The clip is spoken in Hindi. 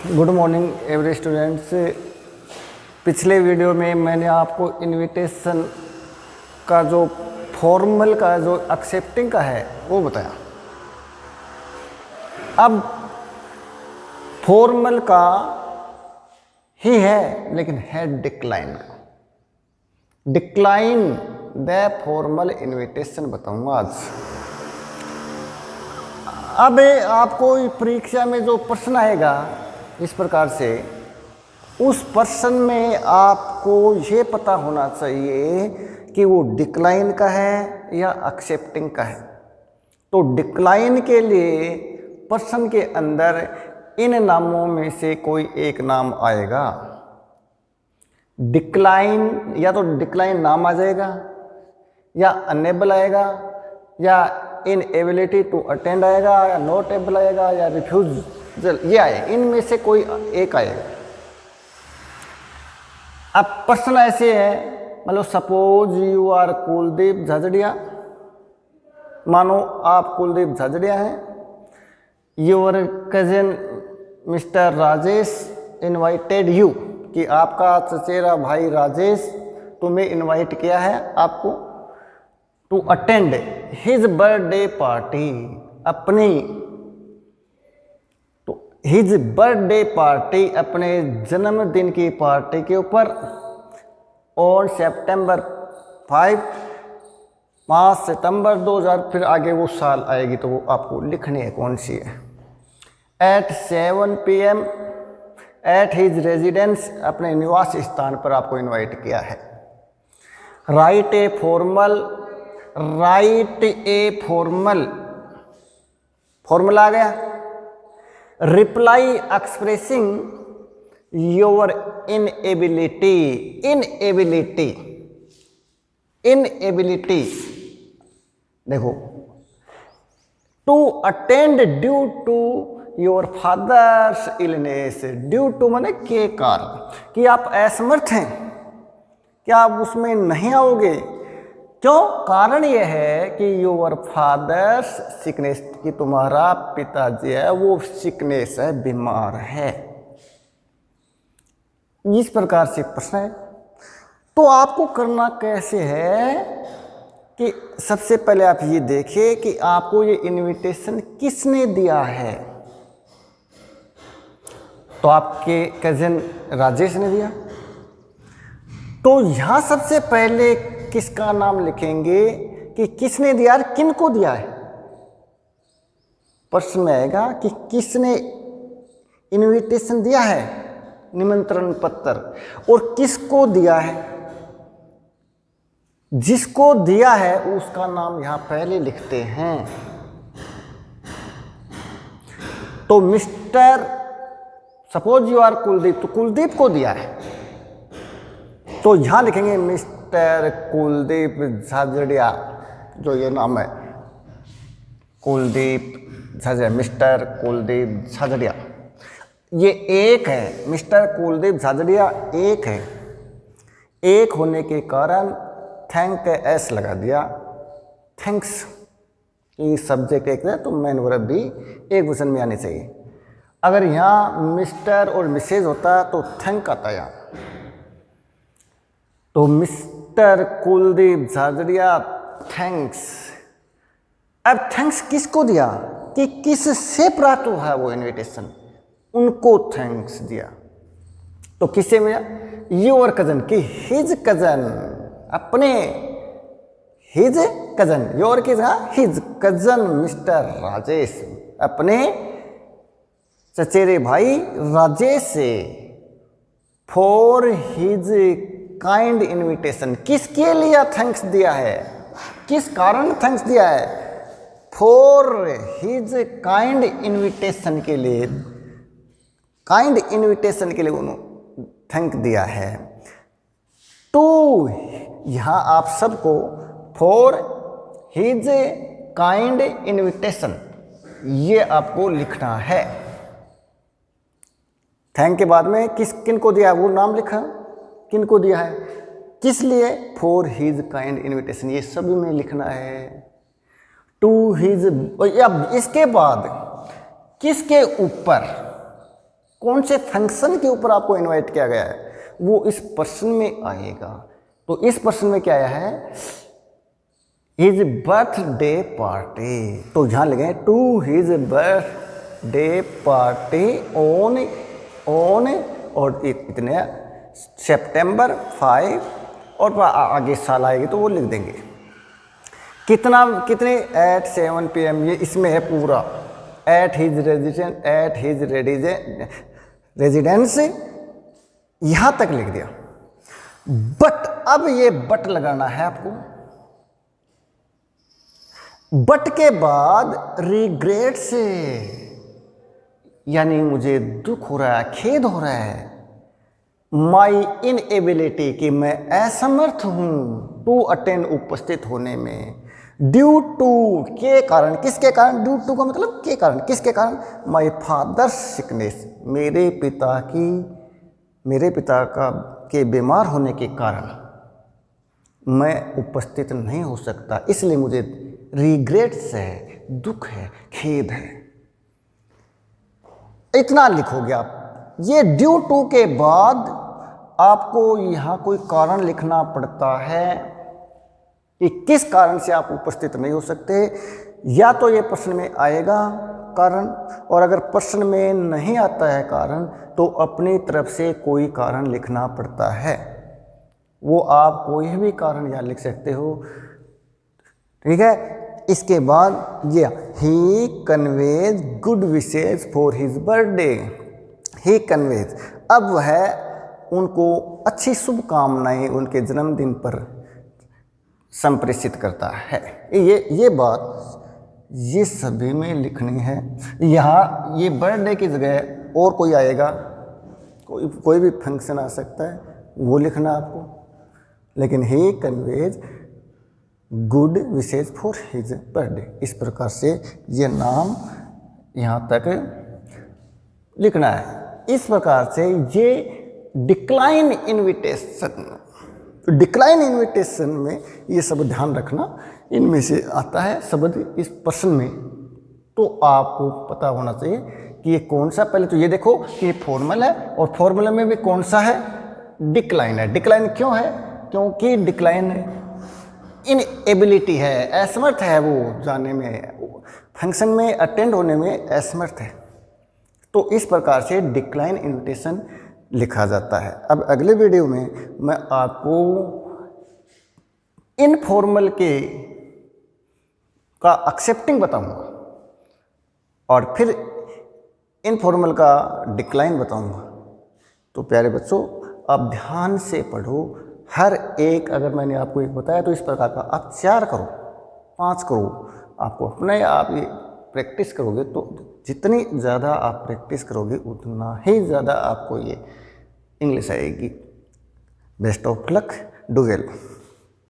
Good morning every students. पिछले वीडियो में मैंने आपको इनविटेशन का जो फॉर्मल का जो एक्सेप्टिंग का है वो बताया। अब फॉर्मल का ही है लेकिन है डिक्लाइन का। डिक्लाइन द फॉर्मल इनविटेशन बताऊंगा आज। अब आपको परीक्षा में जो प्रश्न आएगा इस प्रकार से, उस प्रश्न में आपको ये पता होना चाहिए कि वो डिक्लाइन का है या एक्सेप्टिंग का है। तो डिक्लाइन के लिए प्रश्न के अंदर इन नामों में से कोई एक नाम आएगा। डिक्लाइन या तो डिक्लाइन नाम आ जाएगा, या अनेबल आएगा, या इनएबिलिटी टू अटेंड आएगा, या नॉट एबल आएगा, या रिफ्यूजल, ये आए, इनमें से कोई एक आएगा। अब प्रश्न ऐसे है, मतलब suppose you are Kuldeep Jhajharia. मानो आप कुलदीप झाझड़िया हैं। Your cousin mister Rajesh invited you, कि आपका चचेरा भाई राजेश तुम्हें इनवाइट किया है आपको to attend his birthday party, अपनी तो हिज बर्थडे पार्टी, अपने जन्मदिन की पार्टी के ऊपर, और September 5 सितंबर 2000, फिर आगे वो साल आएगी तो वो आपको लिखनी है कौन सी है। At 7 PM at his residence, अपने निवास स्थान पर आपको इनवाइट किया है। Write a formal, write a formal, formal आ गया। Reply expressing your inability, inability, inability देखो, to attend due to your father's illness. Due to माने के कारण, कि आप असमर्थ हैं, क्या आप उसमें नहीं आओगे। क्यों? कारण यह है कि योर फादर्स सिकनेस, कि तुम्हारा पिताजी है वो सिकनेस है, बीमार है। इस प्रकार से प्रश्न है। तो आपको करना कैसे है कि सबसे पहले आप ये देखिए कि आपको ये इनविटेशन किसने दिया है। तो आपके कजिन राजेश ने दिया। तो यहां सबसे पहले किसका नाम लिखेंगे कि किसने दिया, किन को दिया है। प्रश्न में आएगा कि किसने इनविटेशन दिया है, निमंत्रण पत्र, और किसको दिया है। जिसको दिया है उसका नाम यहां पहले लिखते हैं। तो mister, suppose you are Kuldeep, तो कुलदीप को दिया है, तो यहां लिखेंगे मिस्टर कुलदीप झाझड़िया, जो ये नाम है कुलदीप झाझड़िया, मिस्टर कुलदीप झाझड़िया। ये एक है, मिस्टर कुलदीप झाझड़िया एक है। एक होने के कारण थैंक एस लगा दिया, थैंक्स। ये सब्जेक्ट एक है तो मेन वर्ब भी एक वचन में आनी चाहिए। अगर यहाँ मिस्टर और मिसेज होता तो थैंक आता यहाँ। तो मिस्टर कुलदीप झाझड़िया थैंक्स। अब थैंक्स किसको दिया, कि किससे प्राप्त हुआ है वो इनविटेशन, उनको थैंक्स दिया। तो किससे मिला, योर कजन, कि हिज कजन, अपने हिज कजन, योर की जगह हिज कजन मिस्टर राजेश, अपने चचेरे भाई राजेश से, फॉर हिज काइंड इनविटेशन, किसके लिए थैंक्स दिया है, किस कारण थैंक्स दिया है, फॉर हिज काइंड इनविटेशन के लिए, काइंड इनविटेशन के लिए उन्होंने थैंक दिया है। तो यहां आप सबको फॉर हिज काइंड इनविटेशन ये आपको लिखना है। थैंक के बाद में किन को दिया है वो नाम लिखा, किन को दिया है, किस लिए, फॉर हिज काइंड इनविटेशन, ये सभी में लिखना है। टू हिज, अब इसके बाद किसके ऊपर, कौन से फंक्शन के ऊपर आपको इनवाइट किया गया है, वो इस प्रश्न में आएगा। तो इस प्रश्न में क्या आया है, हिज बर्थडे पार्टी। तो ध्यान लगे, to his birthday party on और इतने सितंबर 5 और आगे साल आएगी तो वो लिख देंगे। कितने एट 7 PM, ये इसमें है पूरा। एट हिज रेजिडेंस यहां तक लिख दिया। बट अब ये बट लगाना है आपको। बट के बाद रिग्रेट से, यानी मुझे दुख हो रहा है, खेद हो रहा है। माई इनएबिलिटी, कि मैं असमर्थ हूं टू अटेंड, उपस्थित होने में। ड्यू टू, के कारण, किसके कारण, ड्यू टू का मतलब के कारण, किसके कारण, माई फादर्स सिकनेस, मेरे पिता के बीमार होने के कारण मैं उपस्थित नहीं हो सकता, इसलिए मुझे रिग्रेट्स है, दुख है, खेद है। इतना लिखोगे आप। ये ड्यू टू के बाद आपको यहाँ कोई कारण लिखना पड़ता है कि किस कारण से आप उपस्थित नहीं हो सकते। या तो ये प्रश्न में आएगा कारण, और अगर प्रश्न में नहीं आता है कारण तो अपनी तरफ से कोई कारण लिखना पड़ता है। वो आप कोई भी कारण यहाँ लिख सकते हो, ठीक है। इसके बाद ये he conveys good wishes for his birthday. He conveys, अब वह उनको अच्छी शुभकामनाएं उनके जन्मदिन पर संप्रेषित करता है। ये बात ये सभी में लिखनी है। यहाँ ये बर्थडे की जगह और कोई आएगा, कोई भी फंक्शन आ सकता है, वो लिखना आपको। लेकिन he conveys good wishes for his birthday, इस प्रकार से ये नाम यहाँ तक लिखना है। इस प्रकार से ये डिक्लाइन इनविटेशन, डिक्लाइन इनविटेशन में ये सब ध्यान रखना, इनमें से आता है शब्द इस प्रश्न में। तो आपको पता होना चाहिए कि ये कौन सा, पहले तो ये देखो कि ये फॉर्मल है और फॉर्मूला में भी कौन सा है, डिक्लाइन है। डिक्लाइन क्यों है, क्योंकि डिक्लाइन इनएबिलिटी है, असमर्थ है, वो जाने में, फंक्शन में अटेंड होने में असमर्थ है। तो इस प्रकार से डिक्लाइन इनविटेशन लिखा जाता है। अब अगले वीडियो में मैं आपको इनफॉर्मल का एक्सेप्टिंग बताऊंगा और फिर इनफॉर्मल का डिक्लाइन बताऊंगा। तो प्यारे बच्चों, आप ध्यान से पढ़ो। हर एक, अगर मैंने आपको एक बताया तो इस प्रकार का आप 4 करो, 5 करो। आपको अपने आप ये प्रैक्टिस करोगे तो जितनी ज़्यादा आप प्रैक्टिस करोगे उतना ही ज़्यादा आपको ये इंग्लिश आएगी। Best of luck, do well.